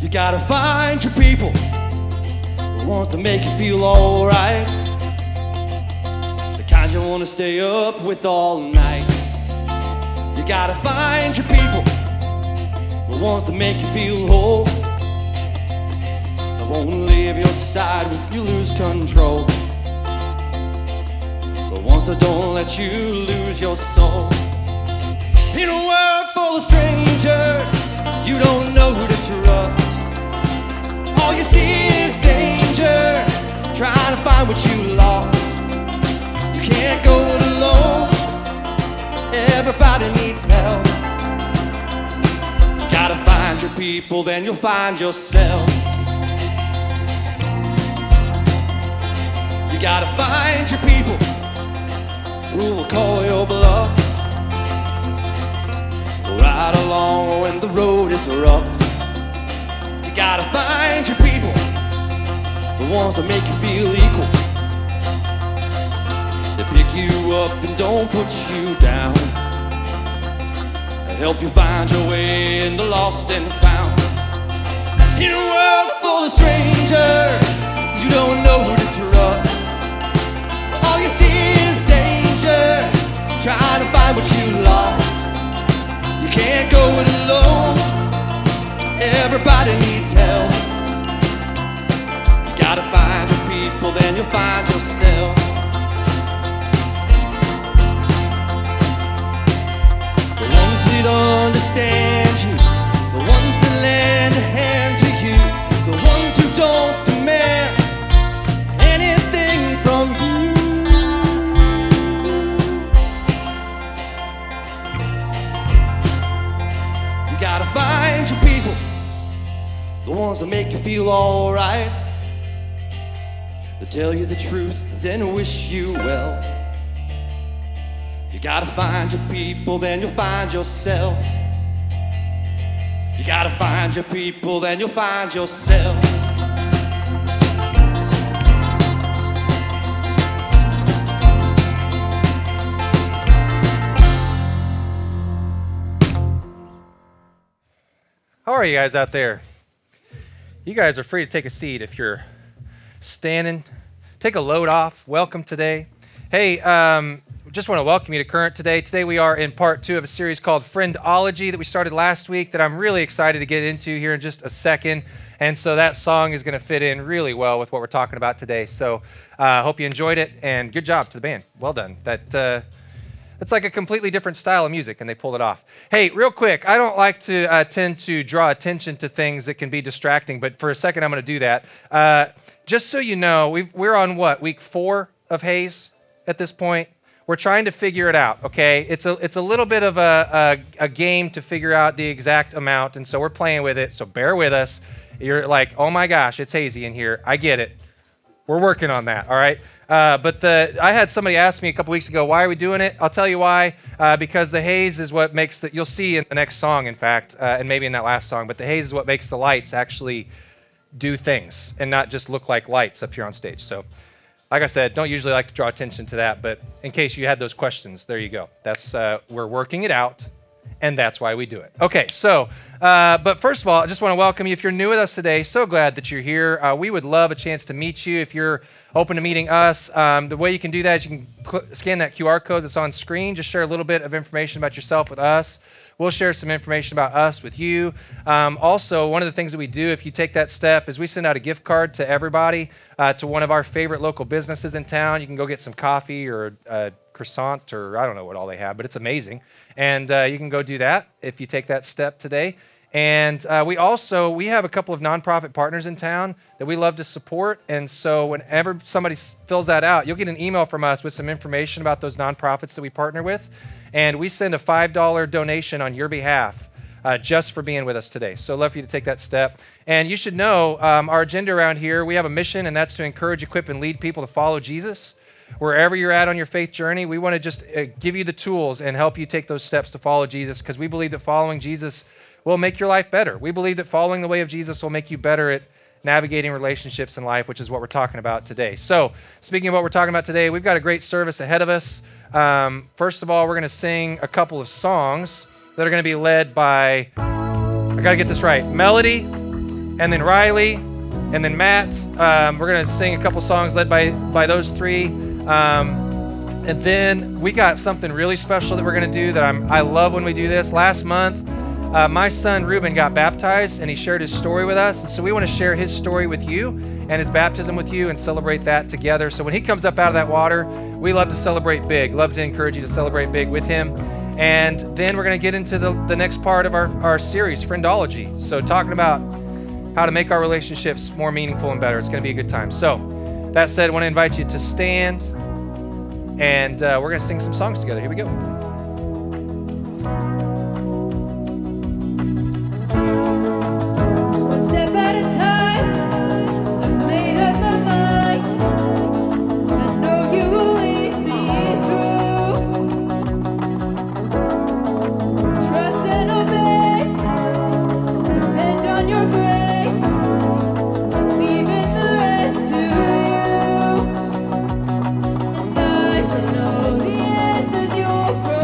You gotta find your people who wants to make you feel alright, the kind you wanna stay up with all night. You gotta find your people who wants to make you feel whole, that won't leave your side if you lose control, the ones that don't let you lose your soul. In a world full of strangers, you don't know who to trust. All you see is danger, trying to find what you lost. You can't go it alone, everybody needs help. You gotta find your people, then you'll find yourself. You gotta find your people who will call your bluff, right along when the road is rough. You gotta find your people, the ones that make you feel equal, they pick you up and don't put you down, they help you find your way in the lost and found. In a world full of strangers, you don't know who to trust. All you see is danger, trying to find what you lost. You can't go it alone, everybody needs help. You gotta find your people, then you'll find yourself. The ones that understand you, the ones that lend a hand to you, the ones who don't demand anything from you. You gotta find your people, the ones that make you feel alright, that tell you the truth, then wish you well. You gotta find your people, then you'll find yourself. You gotta find your people, then you'll find yourself. How are you guys out there? You guys are free to take a seat if you're standing. Take a load off. Welcome today. Hey, just want to welcome you to Current today. Today we are in part 2 of a series called Friendology that we started last week that I'm really excited to get into here in just a second. And so that song is going to fit in really well with what we're talking about today. So I hope you enjoyed it, and good job to the band. Well done. It's like a completely different style of music, and they pulled it off. Hey, real quick, I don't like to tend to draw attention to things that can be distracting, but for a second I'm going to do that. Just so you know, we're on what, week 4 of Haze at this point? We're trying to figure it out, okay? It's a little bit of a game to figure out the exact amount, and so we're playing with it, so bear with us. You're like, oh my gosh, it's hazy in here. I get it. We're working on that, all right? But I had somebody ask me a couple weeks ago, why are we doing it? I'll tell you why. Because the haze is what makes you'll see in the next song, in fact, and maybe in that last song, but the haze is what makes the lights actually do things and not just look like lights up here on stage. So, like I said, don't usually like to draw attention to that, but in case you had those questions, there you go. That's we're working it out, and that's why we do it. Okay, so, but first of all, I just want to welcome you. If you're new with us today, so glad that you're here. We would love a chance to meet you. If you're open to meeting us, the way you can do that is you can scan that QR code that's on screen. Just share a little bit of information about yourself with us. We'll share some information about us with you. Also, one of the things that we do if you take that step is we send out a gift card to everybody to one of our favorite local businesses in town. You can go get some coffee or a croissant or I don't know what all they have, but it's amazing. And you can go do that if you take that step today. And we have a couple of nonprofit partners in town that we love to support. And so whenever somebody fills that out, you'll get an email from us with some information about those nonprofits that we partner with. And we send a $5 donation on your behalf just for being with us today. So I'd love for you to take that step. And you should know our agenda around here, we have a mission, and that's to encourage, equip, and lead people to follow Jesus. Wherever you're at on your faith journey, we want to just give you the tools and help you take those steps to follow Jesus, because we believe that following Jesus will make your life better. We believe that following the way of Jesus will make you better at navigating relationships in life, which is what we're talking about today. So speaking of what we're talking about today, we've got a great service ahead of us. First of all, we're going to sing a couple of songs that are going to be led by, I got to get this right, Melody and then Riley, and then Matt. We're going to sing a couple songs led by those three. And then we got something really special that we're going to do that I love when we do this. Last month, my son Ruben got baptized, and he shared his story with us. And so we want to share his story with you and his baptism with you and celebrate that together. So when he comes up out of that water, we love to celebrate big. Love to encourage you to celebrate big with him. And then we're going to get into the next part of our series, Friendology. So talking about how to make our relationships more meaningful and better. It's going to be a good time. So that said, I want to invite you to stand, and we're going to sing some songs together. Here we go. One step at a time, I've made up my mind. I know you will lead me through. Trust and obey, depend on your grace. I'm leaving the rest to you. And I don't know the answers you'll provide.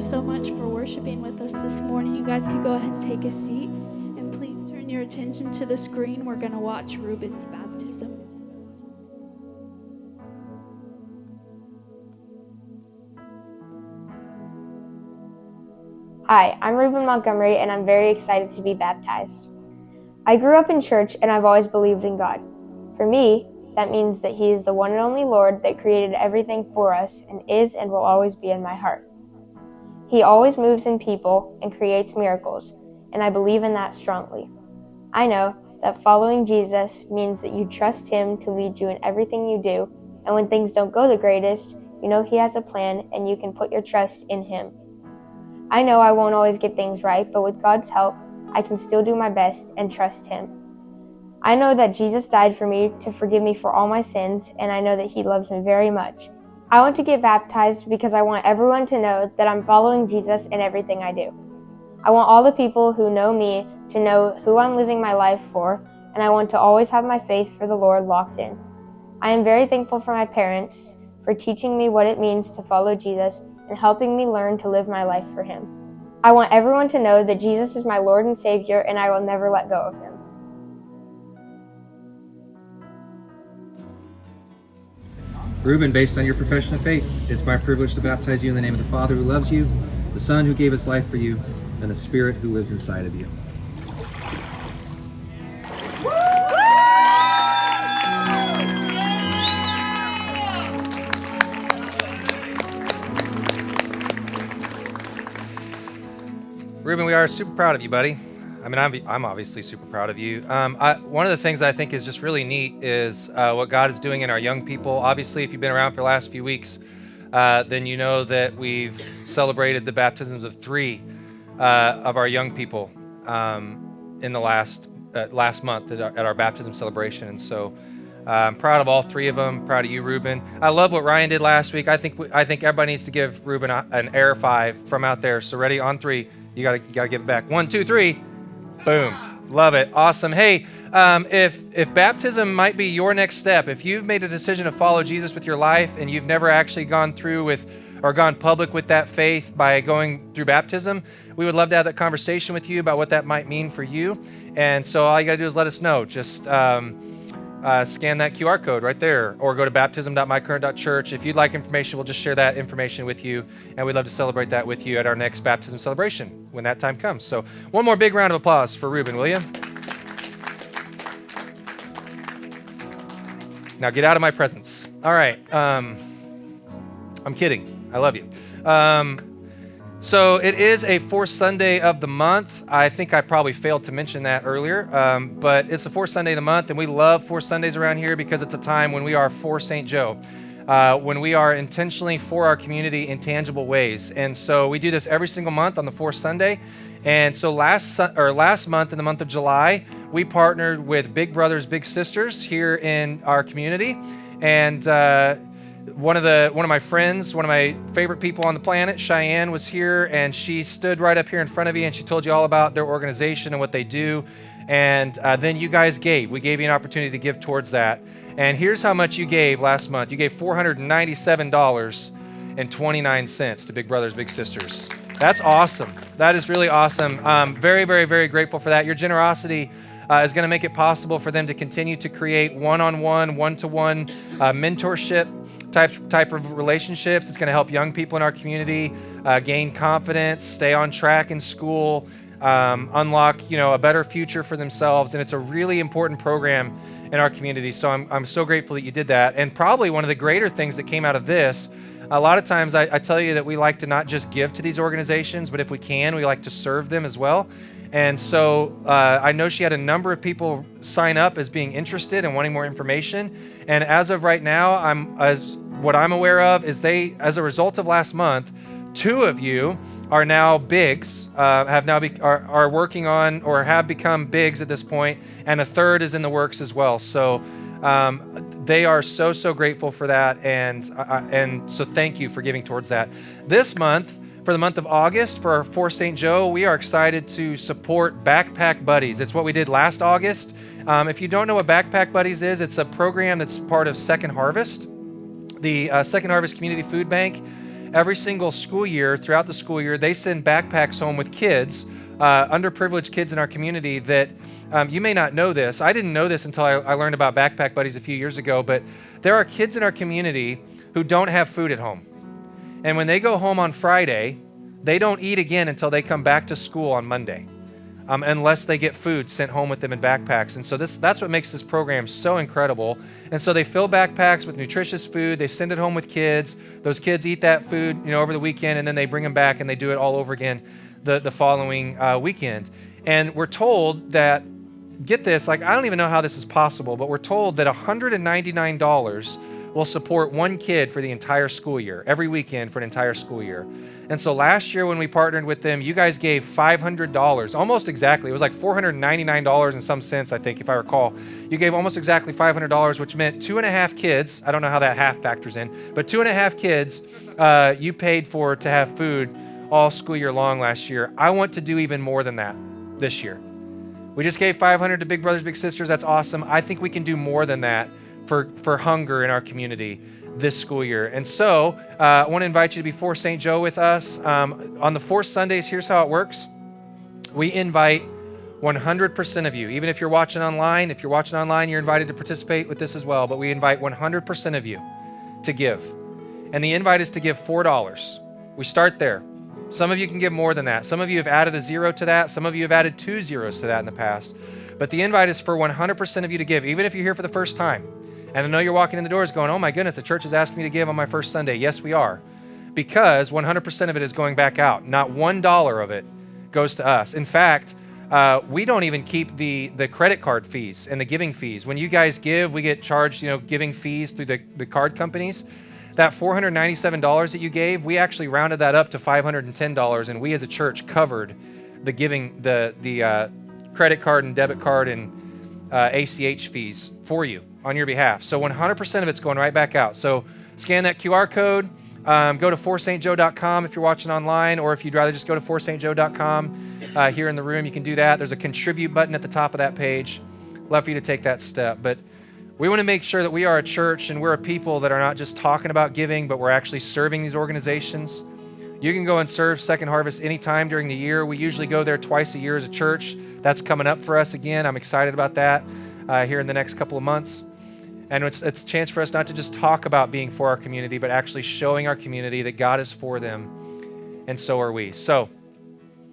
So much for worshiping with us this morning. You guys can go ahead and take a seat, and please turn your attention to the screen. We're going to watch Ruben's baptism. Hi, I'm Ruben Montgomery, and I'm very excited to be baptized. I grew up in church, and I've always believed in God. For me, that means that He is the one and only Lord that created everything for us and is and will always be in my heart. He always moves in people and creates miracles, and I believe in that strongly. I know that following Jesus means that you trust Him to lead you in everything you do, and when things don't go the greatest, you know He has a plan and you can put your trust in Him. I know I won't always get things right, but with God's help, I can still do my best and trust Him. I know that Jesus died for me to forgive me for all my sins, and I know that He loves me very much. I want to get baptized because I want everyone to know that I'm following Jesus in everything I do. I want all the people who know me to know who I'm living my life for, and I want to always have my faith for the Lord locked in. I am very thankful for my parents for teaching me what it means to follow Jesus and helping me learn to live my life for Him. I want everyone to know that Jesus is my Lord and Savior, and I will never let go of Him. Reuben, based on your profession of faith, it's my privilege to baptize you in the name of the Father who loves you, the Son who gave His life for you, and the Spirit who lives inside of you. Reuben, we are super proud of you, buddy. I mean, I'm obviously super proud of you. One of the things that I think is just really neat is what God is doing in our young people. Obviously, if you've been around for the last few weeks, then you know that we've celebrated the baptisms of 3 of our young people in the last month at our baptism celebration. And so I'm proud of all three of them. Proud of you, Ruben. I love what Ryan did last week. I think everybody needs to give Ruben an air 5 from out there. So ready on 3. You gotta give it back. 1, 2, 3. Boom. Love it. Awesome. Hey, if baptism might be your next step, if you've made a decision to follow Jesus with your life and you've never actually gone through with or gone public with that faith by going through baptism, we would love to have that conversation with you about what that might mean for you. And so all you got to do is let us know. Just scan that QR code right there, or go to baptism.mycurrent.church. If you'd like information, we'll just share that information with you, and we'd love to celebrate that with you at our next baptism celebration when that time comes. So one more big round of applause for Ruben, will you? Now get out of my presence. All right. I'm kidding. I love you. So it is a fourth Sunday of the month. I think I probably failed to mention that earlier, but it's the fourth Sunday of the month, and we love fourth Sundays around here because it's a time when we are for St. Joe, when we are intentionally for our community in tangible ways. And so we do this every single month on the fourth Sunday. And so last month, in the month of July, we partnered with Big Brothers Big Sisters here in our community, and one of my friends, one of my favorite people on the planet, Cheyenne, was here, and she stood right up here in front of you, and she told you all about their organization and what they do. And then you guys gave. We gave you an opportunity to give towards that. And here's how much you gave last month. You gave $497.29 to Big Brothers Big Sisters. That's awesome. That is really awesome. Very, very, very grateful for that. Your generosity is going to make it possible for them to continue to create one-on-one, one-to-one mentorship type of relationships. It's going to help young people in our community gain confidence, stay on track in school, unlock a better future for themselves. And it's a really important program in our community. So I'm so grateful that you did that. And probably one of the greater things that came out of this, a lot of times I tell you that we like to not just give to these organizations, but if we can, we like to serve them as well. And so I know she had a number of people sign up as being interested and wanting more information. And as of right now, what I'm aware of is as a result of last month, 2 of you are now bigs, are working on or have become bigs at this point, and a third is in the works as well. So they are so grateful for that, and so thank you for giving towards that. This month, for the month of August, for St. Joe, we are excited to support Backpack Buddies. It's what we did last August. If you don't know what Backpack Buddies is, it's a program that's part of Second Harvest, the Second Harvest Community Food Bank. Every single school year, throughout the school year, they send backpacks home with kids, underprivileged kids in our community that you may not know this. I didn't know this until I learned about Backpack Buddies a few years ago, but there are kids in our community who don't have food at home. And when they go home on Friday, they don't eat again until they come back to school on Monday, unless they get food sent home with them in backpacks. And so that's what makes this program so incredible. And so they fill backpacks with nutritious food. They send it home with kids. Those kids eat that food, over the weekend, and then they bring them back and they do it all over again the following weekend. And we're told that, get this, I don't even know how this is possible, but we're told that $199 will support one kid for the entire school year, every weekend for an entire school year. And so last year when we partnered with them, you guys gave $500, almost exactly. It was like $499 and some cents, I think, if I recall. You gave almost exactly $500, which meant 2.5 kids. I don't know how that half factors in, but 2.5 kids you paid for to have food all school year long last year. I want to do even more than that this year. We just gave $500 to Big Brothers Big Sisters. That's awesome. I think we can do more than that for hunger in our community this school year. And so I want to invite you to be for St. Joe with us. On the fourth Sundays, here's how it works. We invite 100% of you, even if you're watching online. If you're watching online, you're invited to participate with this as well. But we invite 100% of you to give. And the invite is to give $4. We start there. Some of you can give more than that. Some of you have added a 0 to that. Some of you have added 2 zeros to that in the past. But the invite is for 100% of you to give, even if you're here for the first time. And I know you're walking in the doors going, oh my goodness, the church is asking me to give on my first Sunday. Yes, we are. Because 100% of it is going back out. Not $1 of it goes to us. In fact, we don't even keep the credit card fees and the giving fees. When you guys give, we get charged, giving fees through the card companies. That $497 that you gave, we actually rounded that up to $510, and we as a church covered the giving, the credit card and debit card and ACH fees for you. on your behalf. So 100% of it's going right back out. So scan that QR code, go to forstjoe.com if you're watching online, or if you'd rather just go to forstjoe.com here in the room, you can do that. There's a contribute button at the top of that page. Love for you to take that step. But we want to make sure that we are a church and we're a people that are not just talking about giving, but we're actually serving these organizations. You can go and serve Second Harvest anytime during the year. We usually go there twice a year as a church. That's coming up for us again. I'm excited about that here in the next couple of months. And it's a chance for us not to just talk about being for our community, but actually showing our community that God is for them, and so are we. So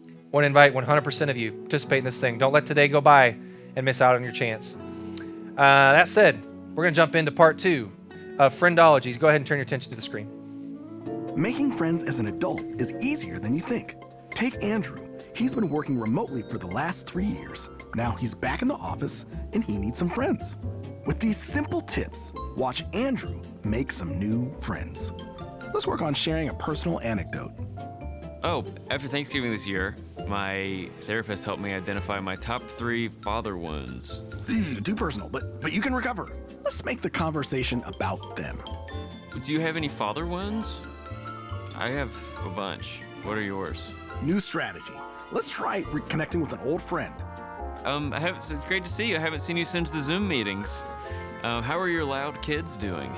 I want to invite 100% of you to participate in this thing. Don't let today go by and miss out on your chance. That said, we're going to jump into part 2 of Friendology. Go ahead and turn your attention to the screen. Making friends as an adult is easier than you think. Take Andrew. He's been working remotely for the last 3 years. Now he's back in the office and he needs some friends. With these simple tips, watch Andrew make some new friends. Let's work on sharing a personal anecdote. Oh, after Thanksgiving this year, my therapist helped me identify my top 3 father wounds. Too personal, but you can recover. Let's make the conversation about them. Do you have any father wounds? I have a bunch. What are yours? New strategy. Let's try reconnecting with an old friend. It's great to see you. I haven't seen you since the Zoom meetings. How are your loud kids doing?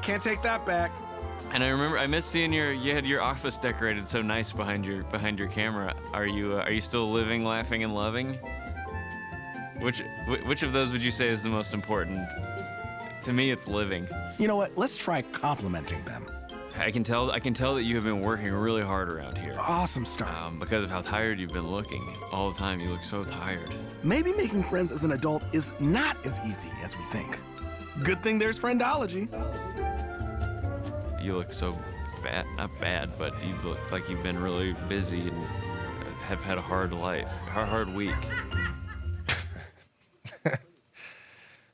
Can't take that back. And I remember I missed seeing you had your office decorated so nice behind your camera. Are you still living, laughing, and loving? Which of those would you say is the most important? To me, it's living. You know what? Let's try complimenting them. I can tell that you have been working really hard around here. Awesome start. Because of how tired you've been looking. All the time, you look so tired. Maybe making friends as an adult is not as easy as we think. Good thing there's Friendology. You look so bad, not bad, but you look like you've been really busy and have had a hard life, a hard week.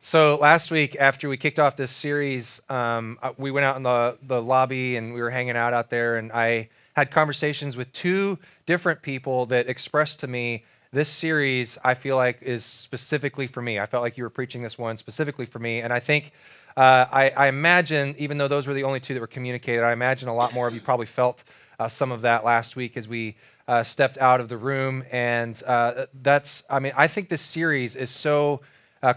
So last week, after we kicked off this series, we went out in the lobby and we were hanging out there, and I had conversations with 2 different people that expressed to me this series I feel like is specifically for me. I felt like you were preaching this one specifically for me, and I think I imagine, even though those were the only 2 that were communicated, I imagine a lot more of you probably felt some of that last week as we stepped out of the room, and I think this series is so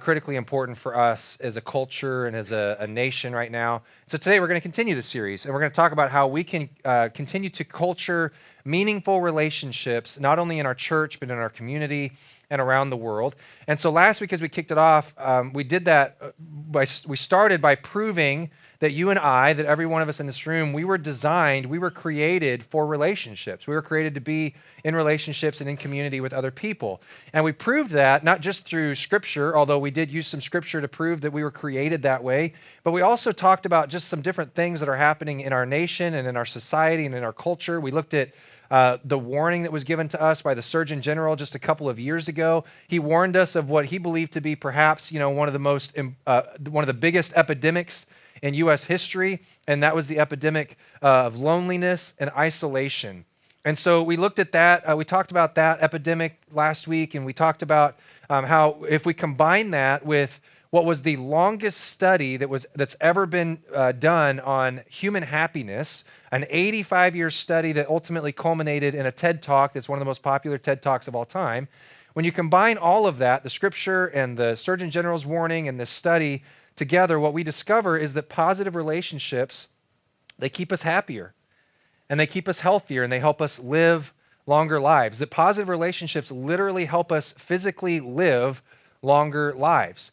critically important for us as a culture and as a nation right now. So today we're going to continue the series, and we're going to talk about how we can continue to culture meaningful relationships, not only in our church, but in our community and around the world. And so last week as we kicked it off, we did that, we started by proving that you and I, that every one of us in this room, we were created for relationships. We were created to be in relationships and in community with other people. And we proved that not just through Scripture, although we did use some Scripture to prove that we were created that way, but we also talked about just some different things that are happening in our nation and in our society and in our culture. We looked at the warning that was given to us by the Surgeon General just a couple of years ago. He warned us of what he believed to be perhaps, one of the biggest epidemics in U.S. history, and that was the epidemic of loneliness and isolation. And so we looked at that. We talked about that epidemic last week, and we talked about how if we combine that with what was the longest study that's ever been done on human happiness, an 85-year study that ultimately culminated in a TED Talk that's one of the most popular TED Talks of all time. When you combine all of that, the Scripture and the Surgeon General's warning and this study together, what we discover is that positive relationships, they keep us happier and they keep us healthier and they help us live longer lives. That positive relationships literally help us physically live longer lives.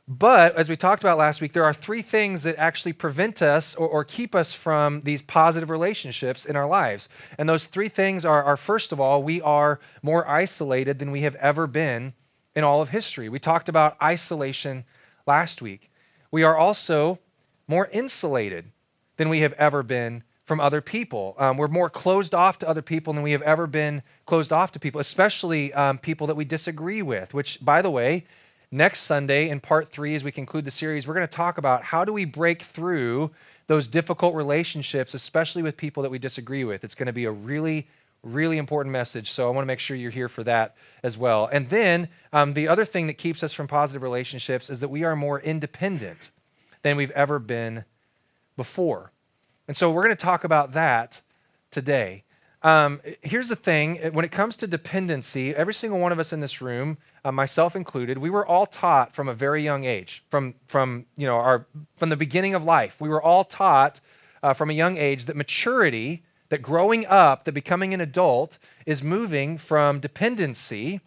But as we talked about last week, there are 3 things that actually prevent us or keep us from these positive relationships in our lives. And those 3 things are first of all, we are more isolated than we have ever been in all of history. We talked about isolation last week. We are also more insulated than we have ever been from other people. We're more closed off to other people than we have ever been closed off to people, especially people that we disagree with, which, by the way, next Sunday in part 3, as we conclude the series, we're going to talk about how do we break through those difficult relationships, especially with people that we disagree with. It's going to be a really, Really important message, so I want to make sure you're here for that as well. And then the other thing that keeps us from positive relationships is that we are more independent than we've ever been before. And so we're going to talk about that today. Here's the thing. When it comes to dependency, every single one of us in this room, myself included, we were all taught from a very young age, from the beginning of life. We were all taught from a young age that maturity, that growing up, that becoming an adult is moving from dependency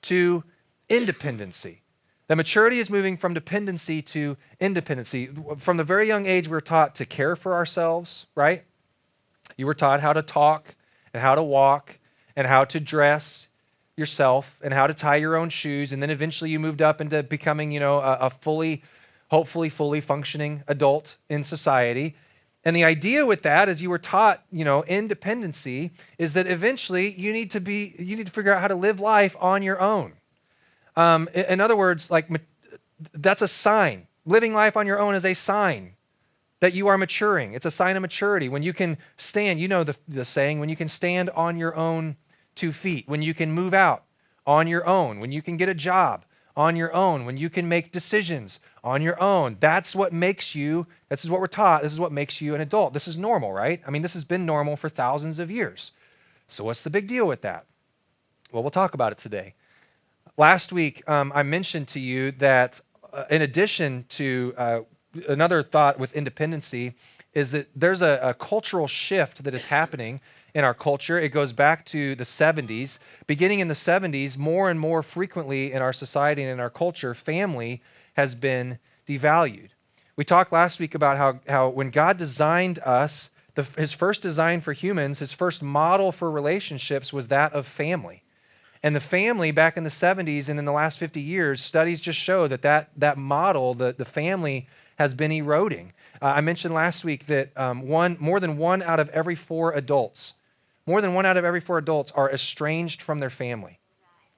to independency. That maturity is moving from dependency to independency. From the very young age, we're taught to care for ourselves, right? You were taught how to talk and how to walk and how to dress yourself and how to tie your own shoes. And then eventually you moved up into becoming, a hopefully fully functioning adult in society. And the idea with that is you were taught, independency is that eventually you need to figure out how to live life on your own. In other words, that's a sign. Living life on your own is a sign that you are maturing. It's a sign of maturity. When you can stand, the saying, when you can stand on your own 2 feet, when you can move out on your own, when you can get a job on your own, when you can make decisions on your own. This is what we're taught, this is what makes you an adult. This is normal, right? I mean, this has been normal for thousands of years. So what's the big deal with that? Well, we'll talk about it today. Last week, I mentioned to you that in addition to another thought with independency is that there's a cultural shift that is happening in our culture. It goes back to the 70s. Beginning in the 70s, more and more frequently in our society and in our culture, family has been devalued. We talked last week about how when God designed us, his first design for humans, his first model for relationships was that of family. And the family back in the 70s and in the last 50 years, studies just show that model, the family, has been eroding. I mentioned last week that more than one out of every four adults are estranged from their family,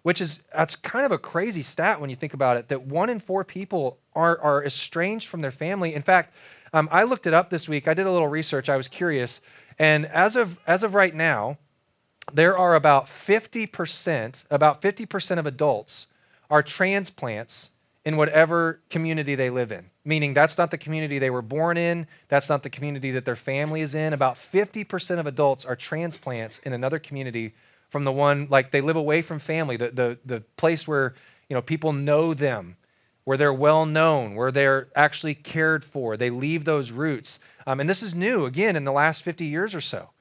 that's kind of a crazy stat when you think about it, that 1 in 4 people are estranged from their family. In fact, I looked it up this week. I did a little research. I was curious. And as of right now, there are about 50% of adults are transplants in whatever community they live in. Meaning that's not the community they were born in, that's not the community that their family is in. About 50% of adults are transplants in another community from the one, they live away from family, the place where, people know them, where they're well known, where they're actually cared for. They leave those roots. And this is new, again, in the last 50 years or so,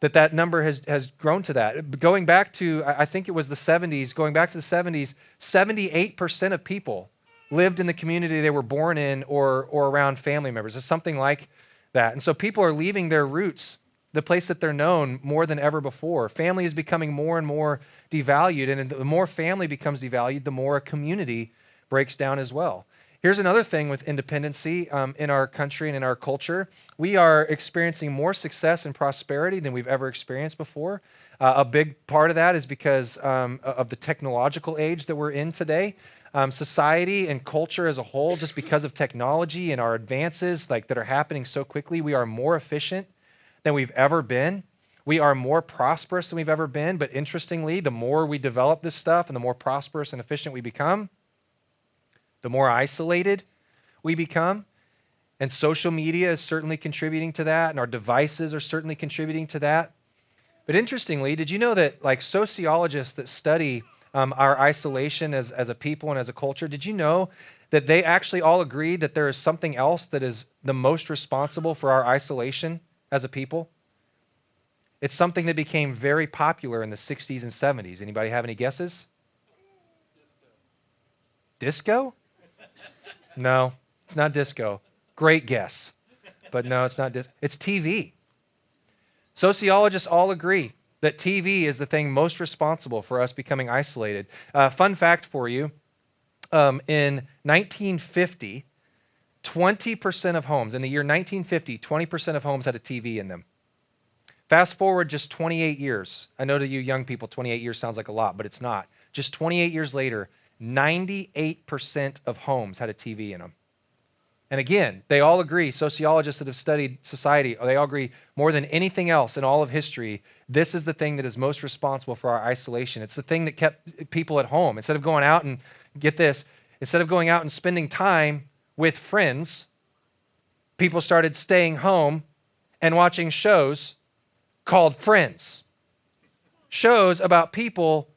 that number has grown to that. Going back to, I think it was the 70s, 78% of people lived in the community they were born in or around family members. It's something like that. And so people are leaving their roots, the place that they're known, more than ever before. Family is becoming more and more devalued, and the more family becomes devalued, the more a community breaks down as well. Here's another thing with independency in our country and in our culture. We are experiencing more success and prosperity than we've ever experienced before. A big part of that is because of the technological age that we're in today. Society and culture as a whole, just because of technology and our advances that are happening so quickly, we are more efficient than we've ever been. We are more prosperous than we've ever been. But interestingly, the more we develop this stuff and the more prosperous and efficient we become, the more isolated we become. And social media is certainly contributing to that, and our devices are certainly contributing to that. But interestingly, did you know that sociologists that study our isolation as a people and as a culture, did you know that they actually all agree that there is something else that is the most responsible for our isolation as a people? It's something that became very popular in the 60s and 70s. Anybody have any guesses? Disco? No, it's not disco. Great guess. But no, it's not disco. It's TV. Sociologists all agree that TV is the thing most responsible for us becoming isolated. Fun fact for you, in 1950, 20% of homes, in the year 1950, 20% of homes had a TV in them. Fast forward just 28 years. I know to you young people, 28 years sounds like a lot, but it's not. Just 28 years later, 98% of homes had a TV in them. And again, they all agree, sociologists that have studied society, they all agree more than anything else in all of history, this is the thing that is most responsible for our isolation. It's the thing that kept people at home. Instead of going out and, get this, instead of going out and spending time with friends, people started staying home and watching shows called Friends. Shows about people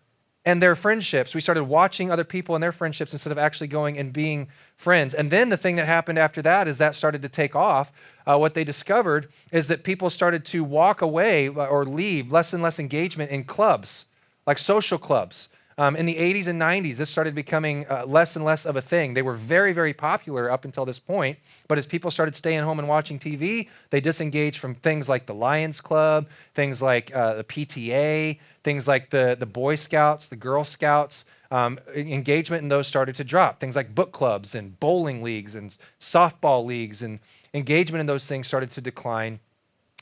and their friendships. We started watching other people and their friendships instead of actually going and being friends. And then the thing that happened after that is that started to take off. What they discovered is that people started to walk away or leave less and less engagement in clubs, like social clubs. In the 80s and 90s, this started becoming less and less of a thing. They were very, very popular up until this point, but as people started staying home and watching TV, they disengaged from things like the Lions Club, things like the PTA, things like the Boy Scouts, the Girl Scouts. Engagement in those started to drop. Things like book clubs and bowling leagues and softball leagues, and engagement in those things started to decline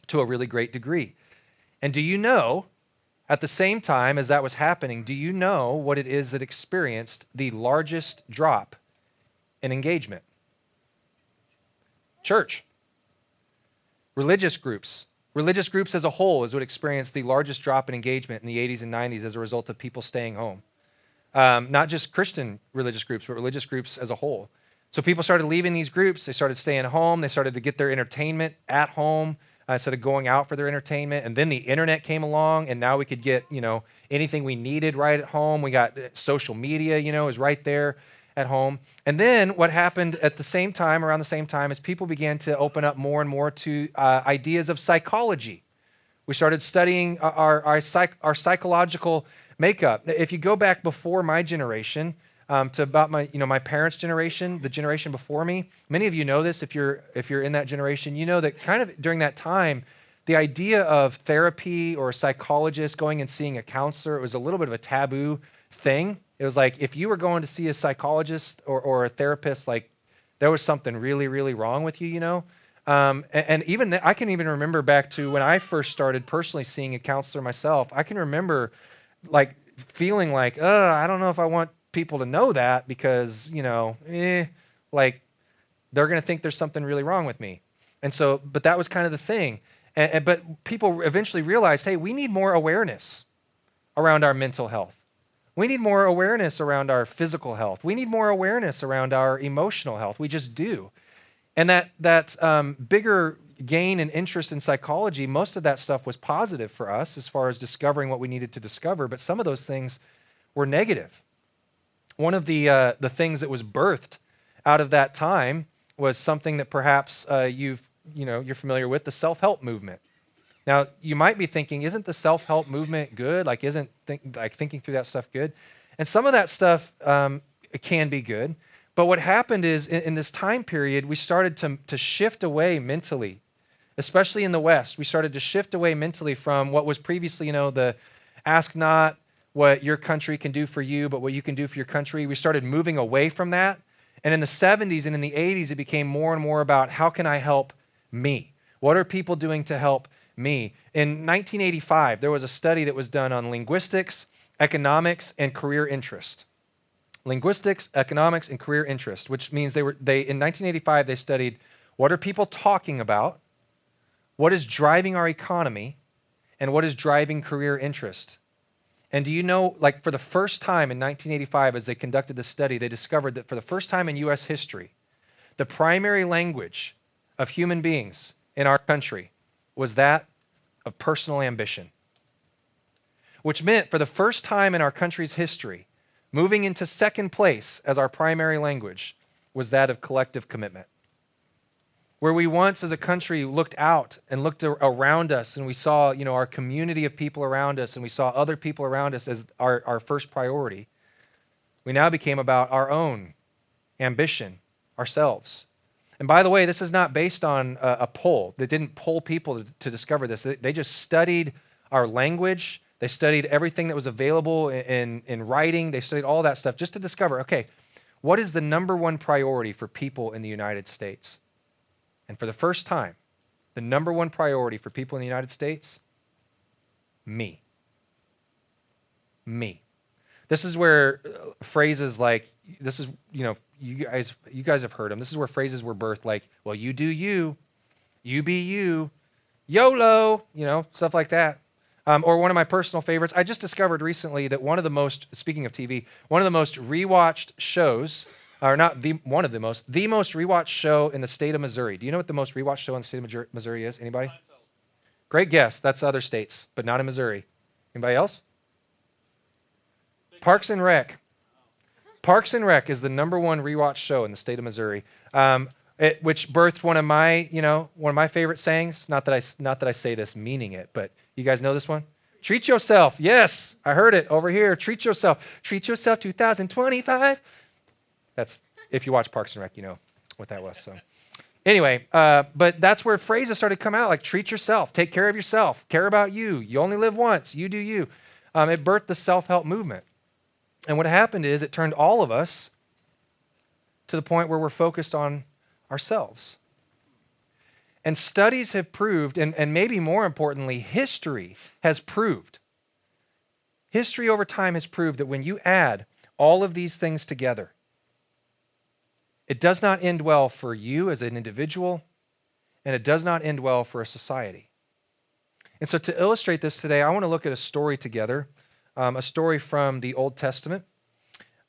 to a really great degree. And do you know, at the same time as that was happening, do you know what it is that experienced the largest drop in engagement? Church. Religious groups. Religious groups as a whole is what experienced the largest drop in engagement in the 80s and 90s as a result of people staying home. Not just Christian religious groups, but religious groups as a whole. So people started leaving these groups. They started staying home. They started to get their entertainment at home instead of going out for their entertainment. And then the internet came along, and now we could get, anything we needed right at home. We got social media, is right there at home. And then what happened at the same time, around the same time, is people began to open up more and more to ideas of psychology. We started studying our psychological makeup. If you go back before my generation, to about my parents' generation, the generation before me. Many of you know this if you're in that generation. You know that kind of during that time, the idea of therapy or a psychologist going and seeing a counselor, it was a little bit of a taboo thing. It was like if you were going to see a psychologist or a therapist, like there was something really, really wrong with you, And even I can even remember back to when I first started personally seeing a counselor myself. I can remember like feeling like, I don't know if I want people to know that because, like they're going to think there's something really wrong with me. And so, but that was kind of the thing. But people eventually realized, hey, we need more awareness around our mental health. We need more awareness around our physical health. We need more awareness around our emotional health. We just do. And that bigger gain and interest in psychology, most of that stuff was positive for us as far as discovering what we needed to discover, but some of those things were negative. One of the things that was birthed out of that time was something that perhaps you're familiar with, the self-help movement. Now, you might be thinking, isn't the self-help movement good? Like, isn't thinking through that stuff good? And some of that stuff can be good. But what happened is in this time period, we started to shift away mentally, especially in the West. We started to shift away mentally from what was previously, the ask not what your country can do for you, but what you can do for your country. We started moving away from that. And in the 70s and in the 80s, it became more and more about how can I help me? What are people doing to help me? In 1985, there was a study that was done on linguistics, economics, and career interest. Linguistics, economics, and career interest, which means in 1985, they studied what are people talking about, what is driving our economy, and what is driving career interest. And do you know, like for the first time in 1985, as they conducted this study, they discovered that for the first time in U.S. history, the primary language of human beings in our country was that of personal ambition, which meant for the first time in our country's history, moving into second place as our primary language was that of collective commitment. Where we once as a country looked out and looked around us and we saw, our community of people around us and we saw other people around us as our first priority, we now became about our own ambition, ourselves. And by the way, this is not based on a poll. They didn't poll people to discover this. They just studied our language. They studied everything that was available in writing. They studied all that stuff just to discover, okay, what is the number one priority for people in the United States? And for the first time, the number one priority for people in the United States, me. Me. This is where phrases like, you guys have heard them. This is where phrases were birthed like, well, you do you be you, YOLO, stuff like that. Or one of my personal favorites, I just discovered recently that speaking of TV, one of the most rewatched shows, or not the most rewatched show in the state of Missouri. Do you know what the most rewatched show in the state of Missouri is? Anybody? Great guess. That's other states, but not in Missouri. Anybody else? Parks and Rec. Parks and Rec is the number one rewatched show in the state of Missouri, which birthed one of my favorite sayings. Not that I say this meaning it, but you guys know this one? Treat yourself. Yes, I heard it over here. Treat yourself. Treat yourself 2025. That's, if you watch Parks and Rec, you know what that was. So anyway, but that's where phrases started to come out, like treat yourself, take care of yourself, care about you. You only live once. You do you. It birthed the self-help movement. And what happened is it turned all of us to the point where we're focused on ourselves. And studies have proved, and maybe more importantly, history has proved, history over time has proved that when you add all of these things together, it does not end well for you as an individual, and it does not end well for a society. And so to illustrate this today, I want to look at a story together, a story from the Old Testament.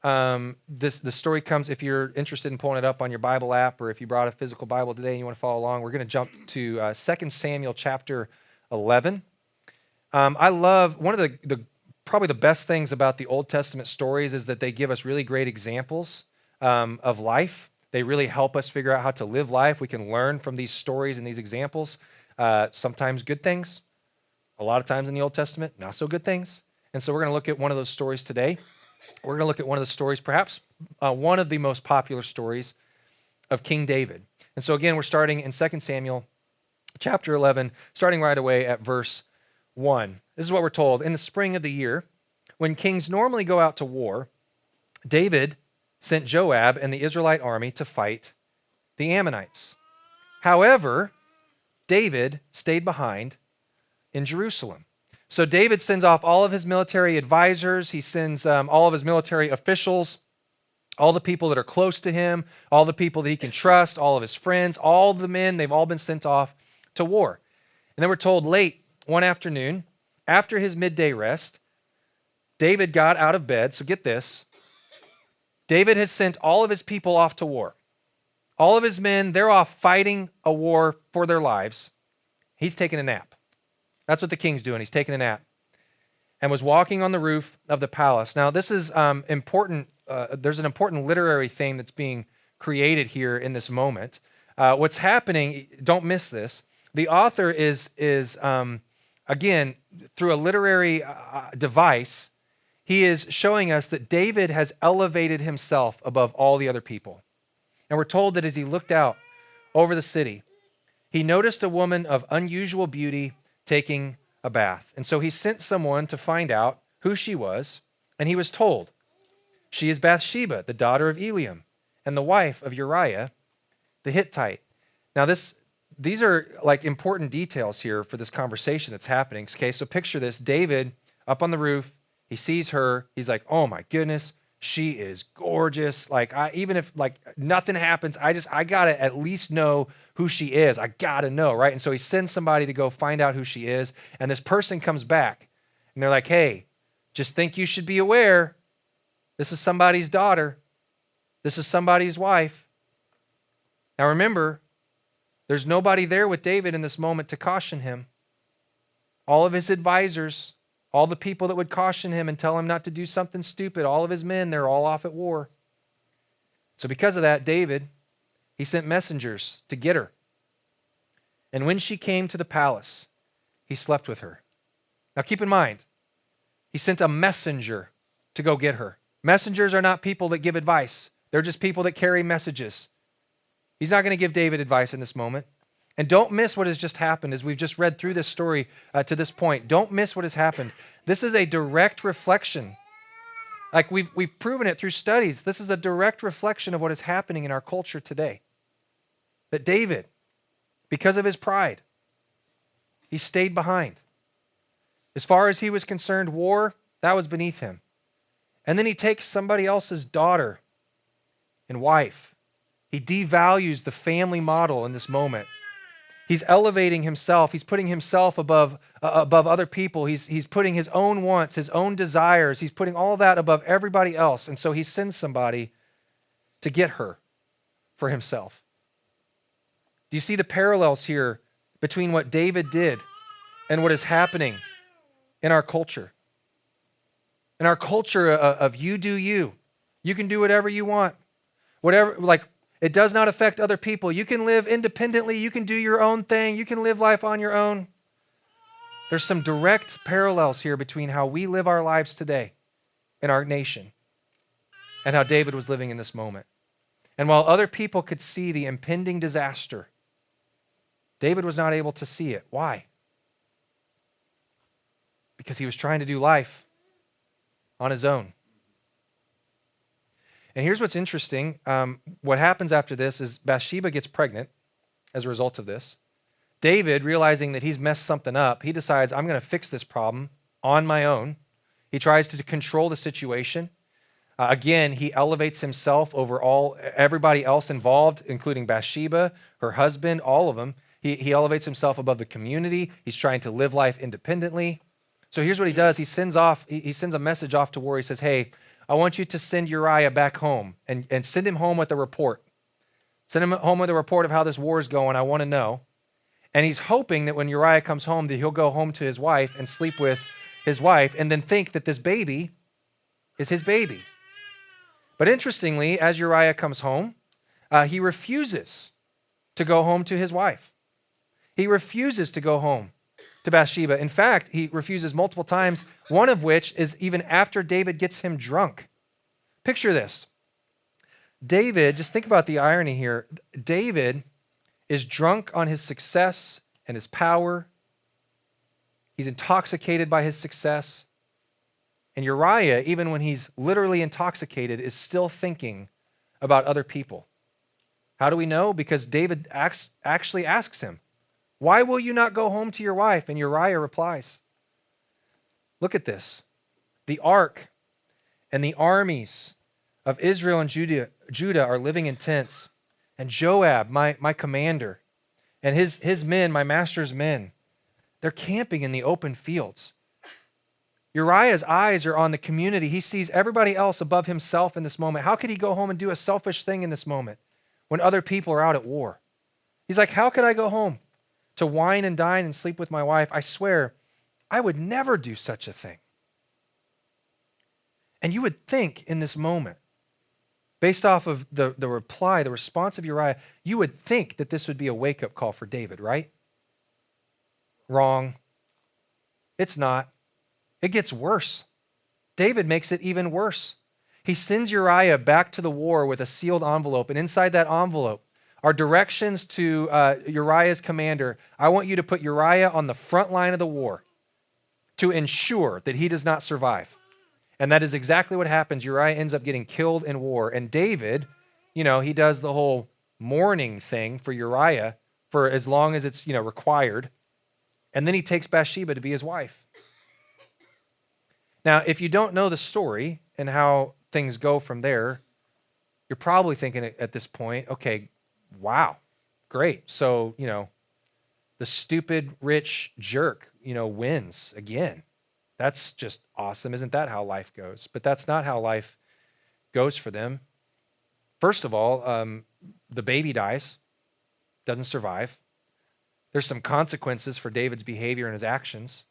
The story comes, if you're interested in pulling it up on your Bible app, or if you brought a physical Bible today and you want to follow along, we're going to jump to 2 Samuel chapter 11. I love, one of the probably the best things about the Old Testament stories is that they give us really great examples of life. They really help us figure out how to live life. We can learn from these stories and these examples. Sometimes good things, a lot of times in the Old Testament, not so good things. And so we're going to look at one of those stories today. We're going to look at one of the stories, perhaps one of the most popular stories of King David. And so again, we're starting in 2 Samuel chapter 11, starting right away at verse 1. This is what we're told. In the spring of the year, when kings normally go out to war, David sent Joab and the Israelite army to fight the Ammonites. However, David stayed behind in Jerusalem. So David sends off all of his military advisors. He sends all of his military officials, all the people that are close to him, all the people that he can trust, all of his friends, all the men, they've all been sent off to war. And then we're told late one afternoon, after his midday rest, David got out of bed. So get this. David has sent all of his people off to war. All of his men, they're off fighting a war for their lives. He's taking a nap. That's what the king's doing. He's taking a nap and was walking on the roof of the palace. Now, this is important. There's an important literary theme that's being created here in this moment. What's happening, don't miss this. The author is again, through a literary device, he is showing us that David has elevated himself above all the other people. And we're told that as he looked out over the city, he noticed a woman of unusual beauty taking a bath. And so he sent someone to find out who she was, and he was told, she is Bathsheba, the daughter of Eliam, and the wife of Uriah the Hittite. Now these are like important details here for this conversation that's happening. Okay, so picture this, David up on the roof, he sees her, he's like, oh my goodness, she is gorgeous. Like, even if like nothing happens, I gotta at least know who she is. I gotta know, right? And so he sends somebody to go find out who she is. And this person comes back and they're like, hey, just think you should be aware. This is somebody's daughter. This is somebody's wife. Now remember, there's nobody there with David in this moment to caution him. All of his advisors, all the people that would caution him and tell him not to do something stupid, all of his men, they're all off at war. So because of that, David, he sent messengers to get her. And when she came to the palace, he slept with her. Now keep in mind, he sent a messenger to go get her. Messengers are not people that give advice. They're just people that carry messages. He's not going to give David advice in this moment. And don't miss what has just happened as we've just read through this story to this point. Don't miss what has happened. This is a direct reflection. Like we've proven it through studies. This is a direct reflection of what is happening in our culture today. That David, because of his pride, he stayed behind. As far as he was concerned, war, that was beneath him. And then he takes somebody else's daughter and wife. He devalues the family model in this moment. He's elevating himself. He's putting himself above other people. He's putting his own wants, his own desires. He's putting all that above everybody else. And so he sends somebody to get her for himself. Do you see the parallels here between what David did and what is happening in our culture? In our culture of you do you. You can do whatever you want. Whatever, like, it does not affect other people. You can live independently. You can do your own thing. You can live life on your own. There's some direct parallels here between how we live our lives today in our nation and how David was living in this moment. And while other people could see the impending disaster, David was not able to see it. Why? Because he was trying to do life on his own. And here's what's interesting. What happens after this is Bathsheba gets pregnant as a result of this. David, realizing that he's messed something up, he decides, I'm going to fix this problem on my own. He tries to control the situation. Again, he elevates himself over everybody else involved, including Bathsheba, her husband, all of them. He elevates himself above the community. He's trying to live life independently. So here's what he does. He sends a message off to war. He says, hey, I want you to send Uriah back home and send him home with a report. Send him home with a report of how this war is going. I want to know. And he's hoping that when Uriah comes home, that he'll go home to his wife and sleep with his wife and then think that this baby is his baby. But interestingly, as Uriah comes home, he refuses to go home to his wife. He refuses to go home to Bathsheba. In fact, he refuses multiple times, one of which is even after David gets him drunk. Picture this. David, just think about the irony here. David is drunk on his success and his power. He's intoxicated by his success. And Uriah, even when he's literally intoxicated, is still thinking about other people. How do we know? Because David actually asks him, why will you not go home to your wife? And Uriah replies, look at this. The ark and the armies of Israel and Judah are living in tents. And Joab, my commander, and his men, my master's men, they're camping in the open fields. Uriah's eyes are on the community. He sees everybody else above himself in this moment. How could he go home and do a selfish thing in this moment when other people are out at war? He's like, how could I go home to wine and dine and sleep with my wife? I swear, I would never do such a thing. And you would think in this moment, based off of the reply, the response of Uriah, you would think that this would be a wake-up call for David, right? Wrong. It's not. It gets worse. David makes it even worse. He sends Uriah back to the war with a sealed envelope, and inside that envelope are directions to Uriah's commander. I want you to put Uriah on the front line of the war to ensure that he does not survive. And that is exactly what happens. Uriah ends up getting killed in war. And David, he does the whole mourning thing for Uriah for as long as it's, required. And then he takes Bathsheba to be his wife. Now, if you don't know the story and how things go from there, you're probably thinking at this point, okay, wow, great. So, the stupid rich jerk, wins again. That's just awesome. Isn't that how life goes? But that's not how life goes for them. First of all, the baby dies, doesn't survive. There's some consequences for David's behavior and his actions.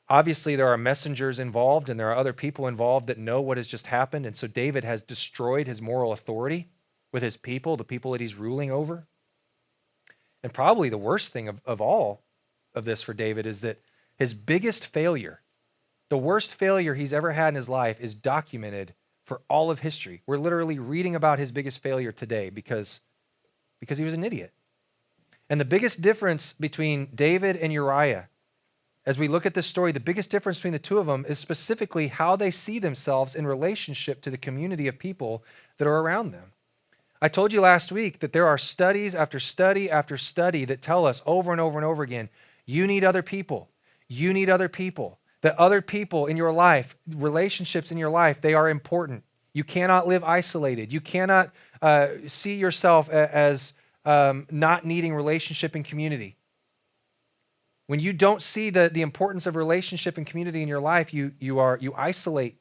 Obviously, there are messengers involved and there are other people involved that know what has just happened. And so David has destroyed his moral authority with his people, the people that he's ruling over. And probably the worst thing of all of this for David is that his biggest failure, the worst failure he's ever had in his life, is documented for all of history. We're literally reading about his biggest failure today because he was an idiot. And the biggest difference between David and Uriah, as we look at this story, the biggest difference between the two of them is specifically how they see themselves in relationship to the community of people that are around them. I told you last week that there are studies after study after study that tell us over and over and over again, you need other people. You need other people. That other people in your life, relationships in your life, they are important. You cannot live isolated. You cannot see yourself as not needing relationship and community. When you don't see the importance of relationship and community in your life, you isolate.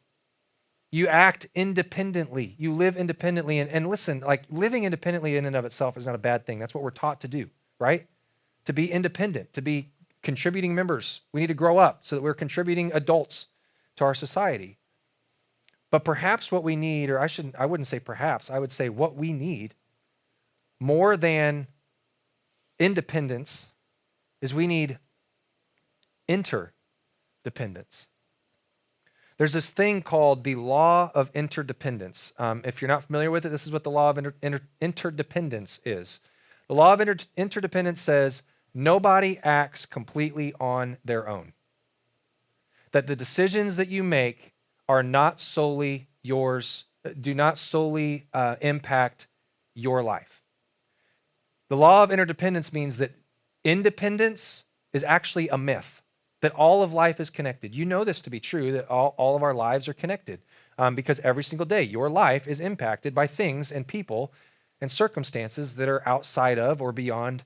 You act independently. You live independently. And listen, like living independently in and of itself is not a bad thing. That's what we're taught to do, right? To be independent, to be contributing members. We need to grow up so that we're contributing adults to our society. But perhaps what we need, or I wouldn't say perhaps, I would say what we need more than independence is we need interdependence. There's this thing called the law of interdependence. If you're not familiar with it, this is what the law of interdependence is. The law of interdependence says nobody acts completely on their own. That the decisions that you make are not solely yours, do not solely impact your life. The law of interdependence means that independence is actually a myth, that all of life is connected. You know this to be true, that all of our lives are connected because every single day your life is impacted by things and people and circumstances that are outside of or beyond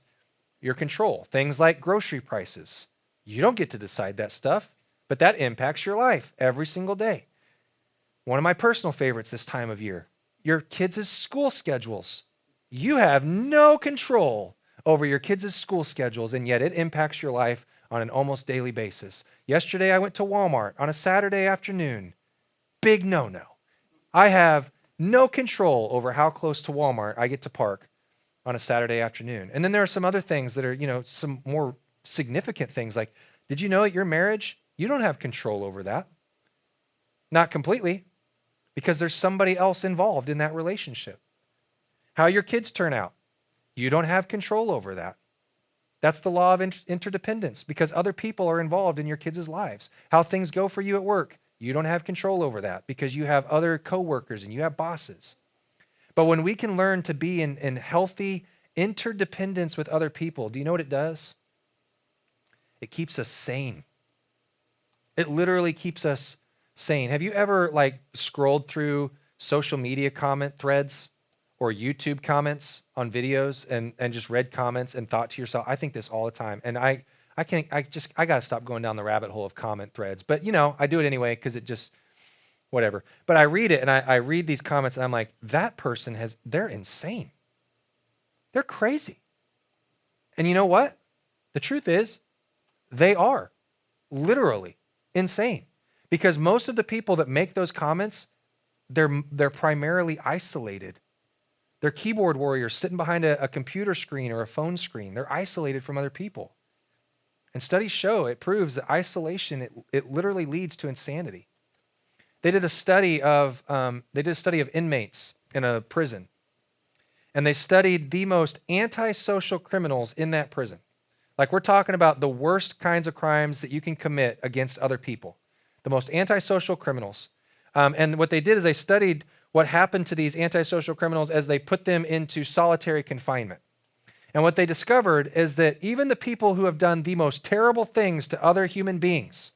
your control. Things like grocery prices. You don't get to decide that stuff, but that impacts your life every single day. One of my personal favorites this time of year, your kids' school schedules. You have no control over your kids' school schedules, and yet it impacts your life on an almost daily basis. Yesterday, I went to Walmart on a Saturday afternoon. Big no-no. I have no control over how close to Walmart I get to park on a Saturday afternoon. And then there are some other things that are, some more significant things like, did you know at your marriage, you don't have control over that? Not completely, because there's somebody else involved in that relationship. How your kids turn out, you don't have control over that. That's the law of interdependence because other people are involved in your kids' lives. How things go for you at work, you don't have control over that because you have other coworkers and you have bosses. But when we can learn to be in healthy interdependence with other people, do you know what it does? It keeps us sane. It literally keeps us sane. Have you ever scrolled through social media comment threads or YouTube comments on videos and just read comments and thought to yourself, I think this all the time. And I got to stop going down the rabbit hole of comment threads. But, I do it anyway because it just, whatever. But I read it and I read these comments and I'm like, that person they're insane. They're crazy. And you know what? The truth is, they are literally insane. Because most of the people that make those comments, they're primarily isolated. They're keyboard warriors sitting behind a computer screen or a phone screen. They're isolated from other people. And studies show, it proves that isolation, it literally leads to insanity. They did a study of inmates in a prison. And they studied the most antisocial criminals in that prison. Like we're talking about the worst kinds of crimes that you can commit against other people. The most antisocial criminals. And what they did is they studied what happened to these antisocial criminals as they put them into solitary confinement. And what they discovered is that even the people who have done the most terrible things to other human beings,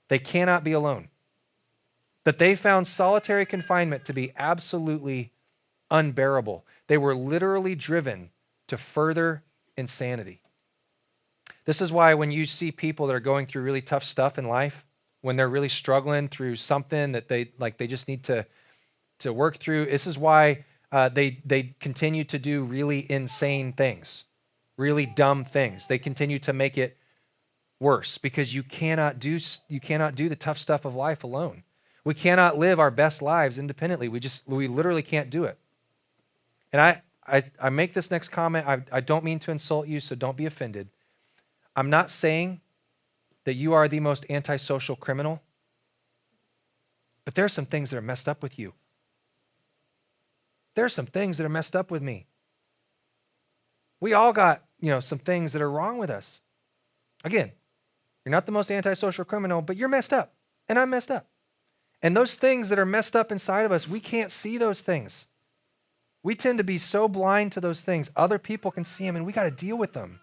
they cannot be alone. That they found solitary confinement to be absolutely unbearable. They were literally driven to further insanity. This is why when you see people that are going through really tough stuff in life, when they're really struggling through something that they just need to work through, this is why they continue to do really insane things, really dumb things. They continue to make it worse because you cannot do the tough stuff of life alone. We cannot live our best lives independently. We literally can't do it. And I make this next comment. I don't mean to insult you, so don't be offended. I'm not saying that you are the most antisocial criminal, but there are some things that are messed up with you. There are some things that are messed up with me. We all got, some things that are wrong with us. Again, you're not the most antisocial criminal, but you're messed up, and I'm messed up. And those things that are messed up inside of us, we can't see those things. We tend to be so blind to those things. Other people can see them, and we got to deal with them.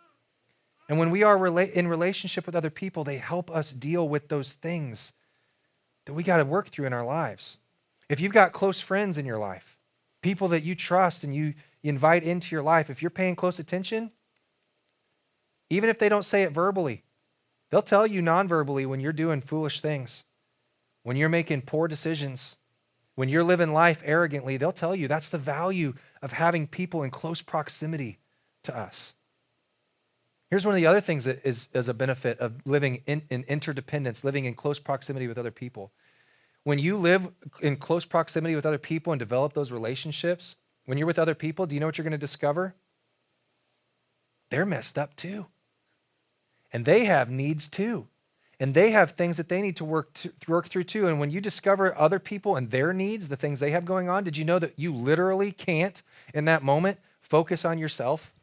And when we are in relationship with other people, they help us deal with those things. that we got to work through in our lives. If you've got close friends in your life, people that you trust and you invite into your life, if you're paying close attention, even if they don't say it verbally, they'll tell you non-verbally when you're doing foolish things, when you're making poor decisions, when you're living life arrogantly. They'll tell you that's the value of having people in close proximity to us. Here's one of the other things that is a benefit of living in interdependence, living in close proximity with other people. When you live in close proximity with other people and develop those relationships, when you're with other people, do you know what you're going to discover? They're messed up too. And they have needs too. And they have things that they need to work through too. And when you discover other people and their needs, the things they have going on, did you know that you literally can't, in that moment, focus on yourself?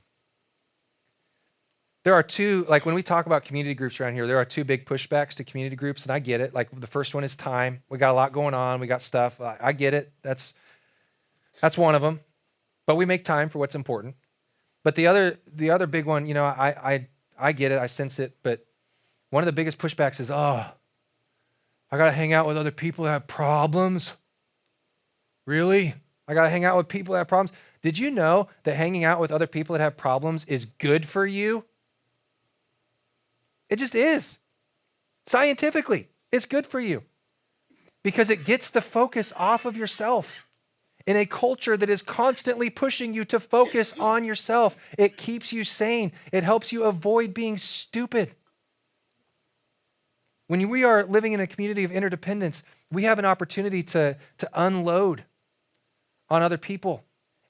There are two, like when we talk about community groups around here, there are two big pushbacks to community groups, and I get it. Like the first one is time. We got a lot going on. We got stuff. I get it. That's one of them. But we make time for what's important. But the other big one, I get it. I sense it. But one of the biggest pushbacks is, I got to hang out with other people that have problems. Really? I got to hang out with people that have problems. Did you know that hanging out with other people that have problems is good for you? It just is. Scientifically, it's good for you because it gets the focus off of yourself. In a culture that is constantly pushing you to focus on yourself, it keeps you sane. It helps you avoid being stupid. When we are living in a community of interdependence, we have an opportunity to unload on other people.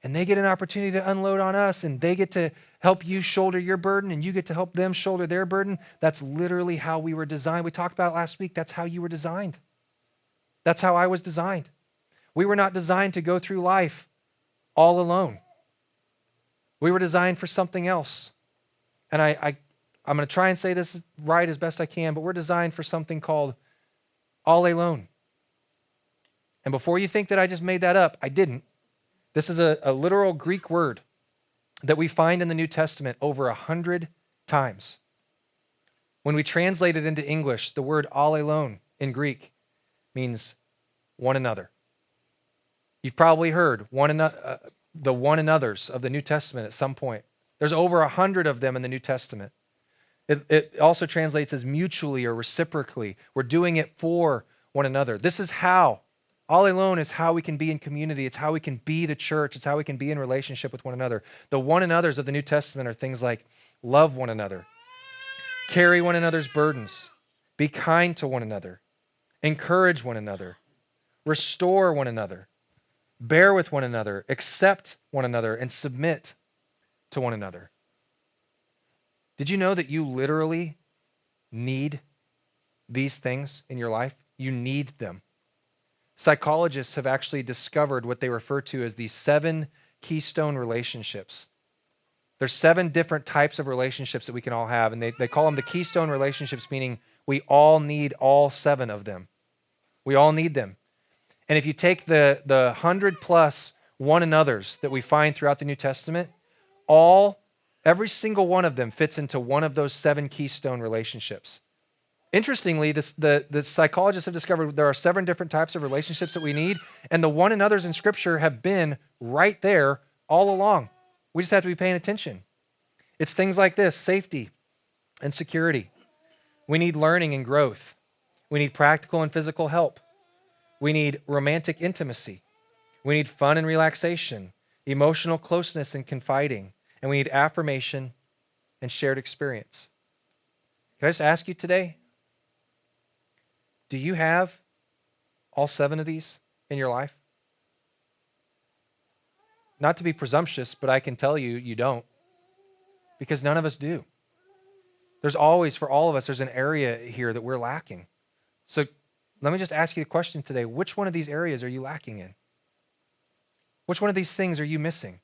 And they get an opportunity to unload on us, and they get to help you shoulder your burden, and you get to help them shoulder their burden. That's literally how we were designed. We talked about it last week. That's how you were designed. That's how I was designed. We were not designed to go through life all alone. We were designed for something else. And I'm going to try and say this right as best I can, but we're designed for something called all alone. And before you think that I just made that up, I didn't. This is a literal Greek word that we find in the New Testament over 100 times. When we translate it into English, the word all alone in Greek means one another. You've probably heard the one another's of the New Testament at some point. There's over 100 of them in the New Testament. It also translates as mutually or reciprocally. We're doing it for one another. This is how. All alone is how we can be in community. It's how we can be the church. It's how we can be in relationship with one another. The one another's of the New Testament are things like love one another, carry one another's burdens, be kind to one another, encourage one another, restore one another, bear with one another, accept one another, and submit to one another. Did you know that you literally need these things in your life? You need them. Psychologists have actually discovered what they refer to as the 7 keystone relationships. There's 7 different types of relationships that we can all have, and they call them the keystone relationships, meaning we all need all 7 of them. We all need them. And if you take the 100 plus one another's that we find throughout the New Testament, every single one of them fits into one of those 7 keystone relationships. Interestingly, the psychologists have discovered there are 7 different types of relationships that we need, and the one another's in Scripture have been right there all along. We just have to be paying attention. It's things like this: safety and security. We need learning and growth. We need practical and physical help. We need romantic intimacy. We need fun and relaxation, emotional closeness and confiding, and we need affirmation and shared experience. Can I just ask you today, do you have all 7 of these in your life? Not to be presumptuous, but I can tell you, you don't. Because none of us do. There's always, for all of us, there's an area here that we're lacking. So let me just ask you a question today. Which one of these areas are you lacking in? Which one of these things are you missing?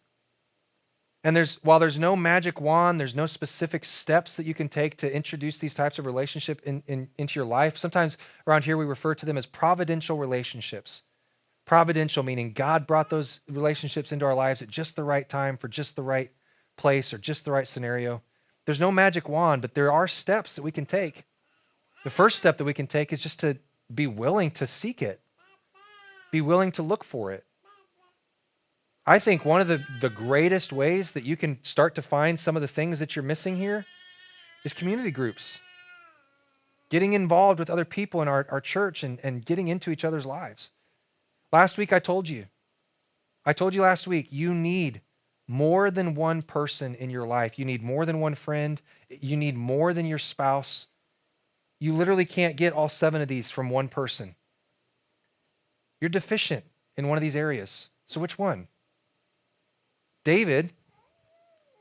And while there's no magic wand, there's no specific steps that you can take to introduce these types of relationship into your life. Sometimes around here we refer to them as providential relationships. Providential meaning God brought those relationships into our lives at just the right time for just the right place or just the right scenario. There's no magic wand, but there are steps that we can take. The first step that we can take is just to be willing to seek it. Be willing to look for it. I think one of the greatest ways that you can start to find some of the things that you're missing here is community groups. Getting involved with other people in our church and getting into each other's lives. Last week I told you last week, you need more than one person in your life. You need more than one friend. You need more than your spouse. You literally can't get all 7 of these from one person. You're deficient in one of these areas. So which one? David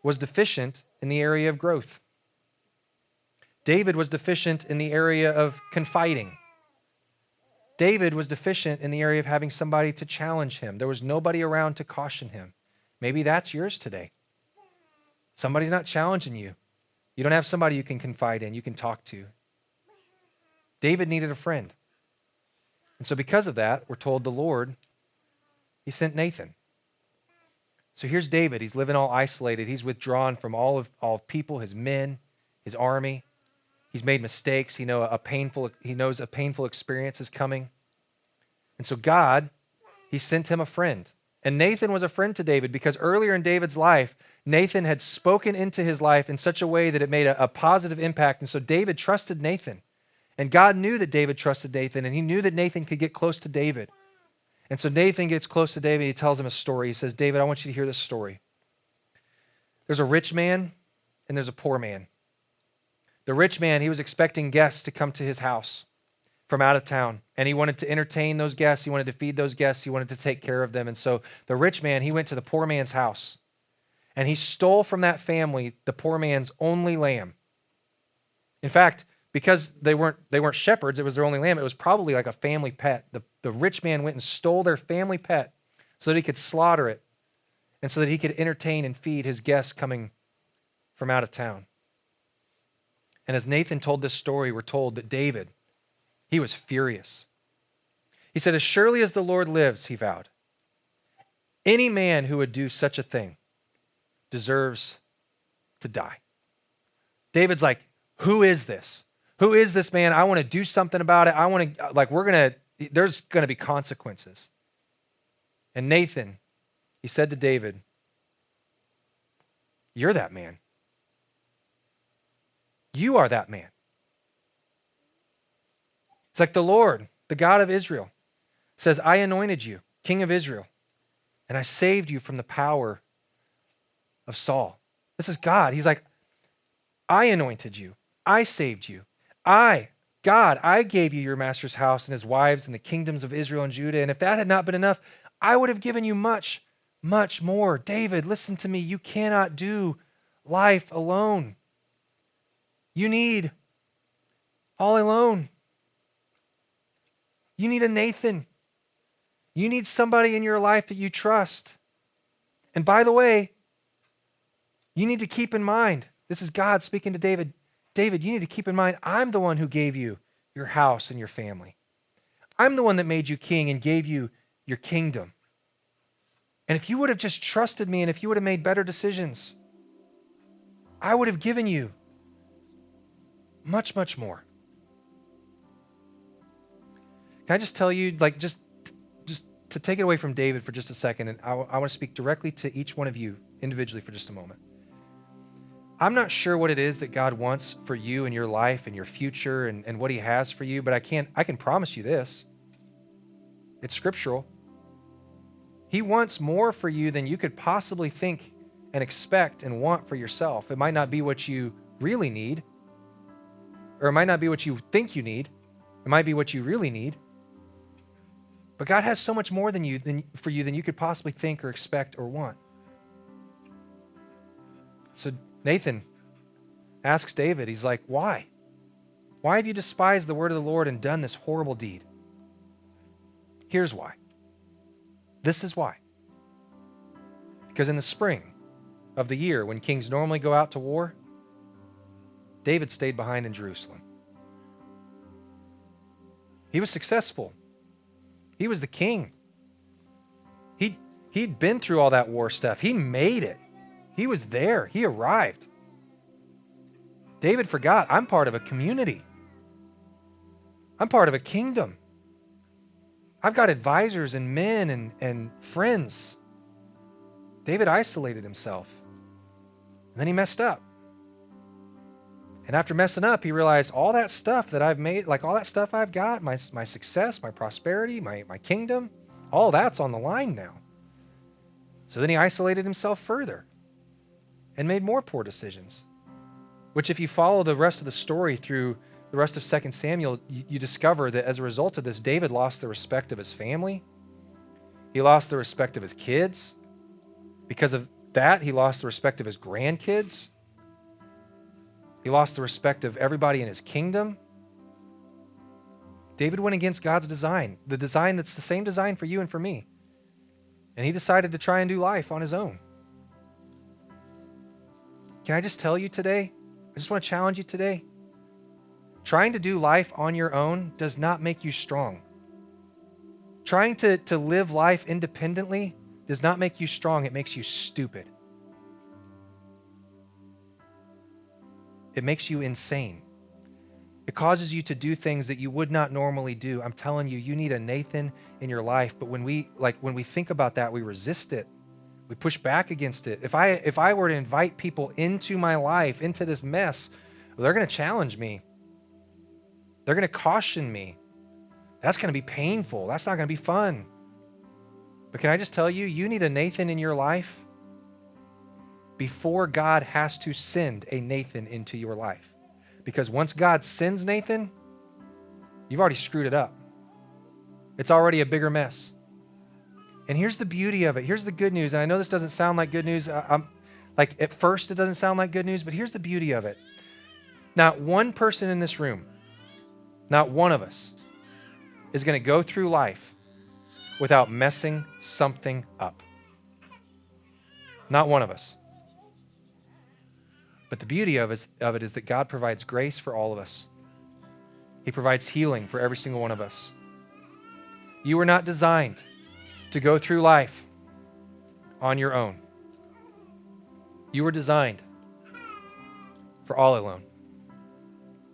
was deficient in the area of growth. David was deficient in the area of confiding. David was deficient in the area of having somebody to challenge him. There was nobody around to caution him. Maybe that's yours today. Somebody's not challenging you. You don't have somebody you can confide in, you can talk to. David needed a friend. And so because of that, we're told the Lord, he sent Nathan. So here's David. He's living all isolated. He's withdrawn from all of people, his men, his army. He's made mistakes. He knows a painful experience is coming. And so God, he sent him a friend. And Nathan was a friend to David because earlier in David's life, Nathan had spoken into his life in such a way that it made a positive impact. And so David trusted Nathan. And God knew that David trusted Nathan, and he knew that Nathan could get close to David. And so Nathan gets close to David. He tells him a story. He says, David, I want you to hear this story. There's a rich man and there's a poor man. The rich man, he was expecting guests to come to his house from out of town, and he wanted to entertain those guests. He wanted to feed those guests. He wanted to take care of them. And so the rich man, he went to the poor man's house, and he stole from that family the poor man's only lamb. In fact, because they weren't shepherds, it was their only lamb. It was probably like a family pet. The rich man went and stole their family pet so that he could slaughter it and so that he could entertain and feed his guests coming from out of town. And as Nathan told this story, we're told that David, he was furious. He said, as surely as the Lord lives, he vowed, any man who would do such a thing deserves to die. David's like, who is this? Who is this man? I want to do something about it. There's going to be consequences. And Nathan, he said to David, you're that man. You are that man. It's like the Lord, the God of Israel, says, I anointed you, King of Israel, and I saved you from the power of Saul. This is God. He's like, I anointed you. I saved you. I gave you your master's house and his wives and the kingdoms of Israel and Judah. And if that had not been enough, I would have given you much, much more. David, listen to me. You cannot do life alone. You need all alone. You need a Nathan. You need somebody in your life that you trust. And by the way, you need to keep in mind, this is God speaking to David. David, you need to keep in mind, I'm the one who gave you your house and your family. I'm the one that made you king and gave you your kingdom. And if you would have just trusted me and if you would have made better decisions, I would have given you much, much more. Can I just tell you, just to take it away from David for just a second, and I want to speak directly to each one of you individually for just a moment. I'm not sure what it is that God wants for you in your life and your future and what he has for you, but I can promise you this. It's scriptural. He wants more for you than you could possibly think and expect and want for yourself. It might not be what you really need, or it might not be what you think you need. It might be what you really need. But God has so much more for you than you could possibly think or expect or want. So Nathan asks David, he's like, why? Why have you despised the word of the Lord and done this horrible deed? Here's why. This is why. Because in the spring of the year, when kings normally go out to war, David stayed behind in Jerusalem. He was successful. He was the king. He'd been through all that war stuff. He made it. He was there. He arrived. David forgot, I'm part of a community. I'm part of a kingdom. I've got advisors and men and friends. David isolated himself. And then he messed up. And after messing up, he realized all that stuff that I've made, like all that stuff I've got, my success, my prosperity, my kingdom, all that's on the line now. So then he isolated himself further and made more poor decisions, which if you follow the rest of the story through the rest of 2 Samuel, you discover that as a result of this, David lost the respect of his family. He lost the respect of his kids. Because of that, he lost the respect of his grandkids. He lost the respect of everybody in his kingdom. David went against God's design, the design that's the same design for you and for me. And he decided to try and do life on his own. Can I just tell you today? I just want to challenge you today. Trying to do life on your own does not make you strong. Trying to live life independently does not make you strong. It makes you stupid. It makes you insane. It causes you to do things that you would not normally do. I'm telling you, you need a Nathan in your life. But when we think about that, we resist it. We push back against it. If I were to invite people into my life, into this mess, they're going to challenge me. They're going to caution me. That's going to be painful. That's not going to be fun. But can I just tell you, you need a Nathan in your life before God has to send a Nathan into your life. Because once God sends Nathan, you've already screwed it up. It's already a bigger mess. And here's the beauty of it. Here's the good news. And I know this doesn't sound like good news. At first it doesn't sound like good news, but here's the beauty of it. Not one person in this room, not one of us, is going to go through life without messing something up. Not one of us. But the beauty of it is that God provides grace for all of us. He provides healing for every single one of us. You were not designed to go through life on your own. You were designed for all alone.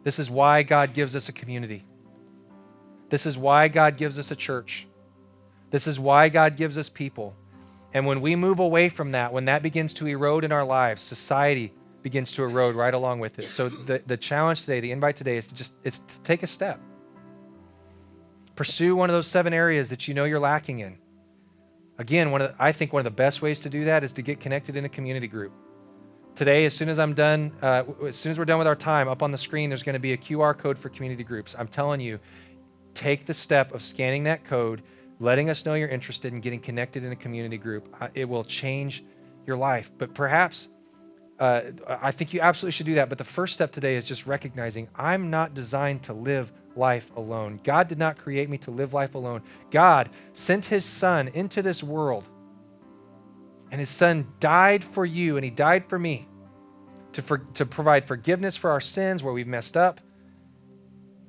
This is why God gives us a community. This is why God gives us a church. This is why God gives us people. And when we move away from that, when that begins to erode in our lives, society begins to erode right along with it. So the challenge today, the invite today is to take a step. Pursue one of those 7 areas that you know you're lacking in. Again, I think one of the best ways to do that is to get connected in a community group. Today, as soon as we're done with our time, up on the screen, there's going to be a QR code for community groups. I'm telling you, take the step of scanning that code, letting us know you're interested in getting connected in a community group. It will change your life. But perhaps, I think you absolutely should do that. But the first step today is just recognizing I'm not designed to live life alone. God did not create me to live life alone. God sent his son into this world, and his son died for you, and he died for me to provide forgiveness for our sins where we've messed up,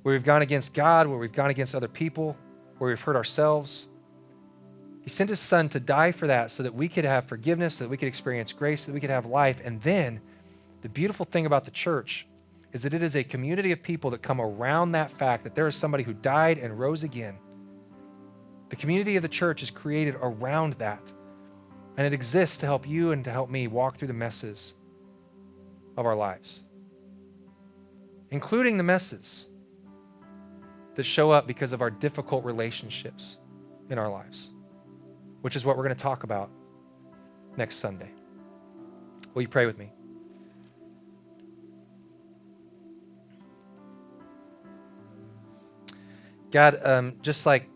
where we've gone against God, where we've gone against other people, where we've hurt ourselves. He sent his son to die for that so that we could have forgiveness, so that we could experience grace, so that we could have life. And then the beautiful thing about the church is that it is a community of people that come around that fact that there is somebody who died and rose again. The community of the church is created around that. And it exists to help you and to help me walk through the messes of our lives, including the messes that show up because of our difficult relationships in our lives, which is what we're going to talk about next Sunday. Will you pray with me? God, just like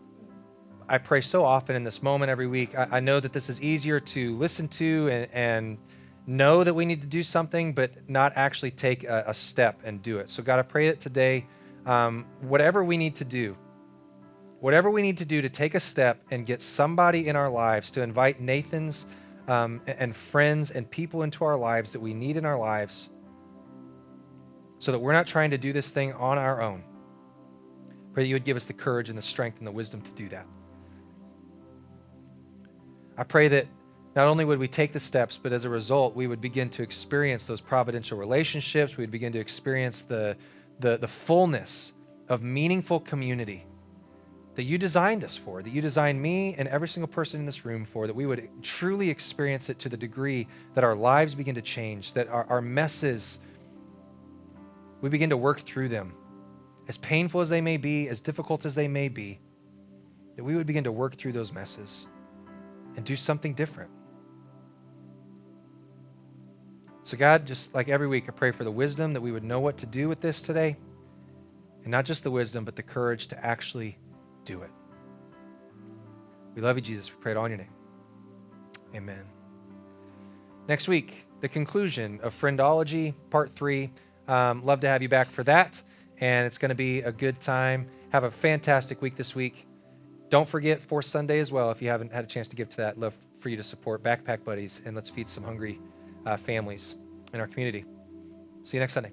I pray so often in this moment every week, I know that this is easier to listen to and know that we need to do something, but not actually take a step and do it. So God, I pray that today, whatever we need to do to take a step and get somebody in our lives, to invite Nathans and friends and people into our lives that we need in our lives, so that we're not trying to do this thing on our own. Pray that you would give us the courage and the strength and the wisdom to do that. I pray that not only would we take the steps, but as a result, we would begin to experience those providential relationships. We'd begin to experience the fullness of meaningful community that you designed us for, that you designed me and every single person in this room for, that we would truly experience it to the degree that our lives begin to change, that our messes, we begin to work through them. As painful as they may be, as difficult as they may be, that we would begin to work through those messes and do something different. So God, just like every week, I pray for the wisdom that we would know what to do with this today. And not just the wisdom, but the courage to actually do it. We love you, Jesus. We pray it all in your name. Amen. Next week, the conclusion of Friendology, Part 3. Love to have you back for that. And it's going to be a good time. Have a fantastic week this week. Don't forget Fourth Sunday as well. If you haven't had a chance to give to that, love for you to support Backpack Buddies, and let's feed some hungry families in our community. See you next Sunday.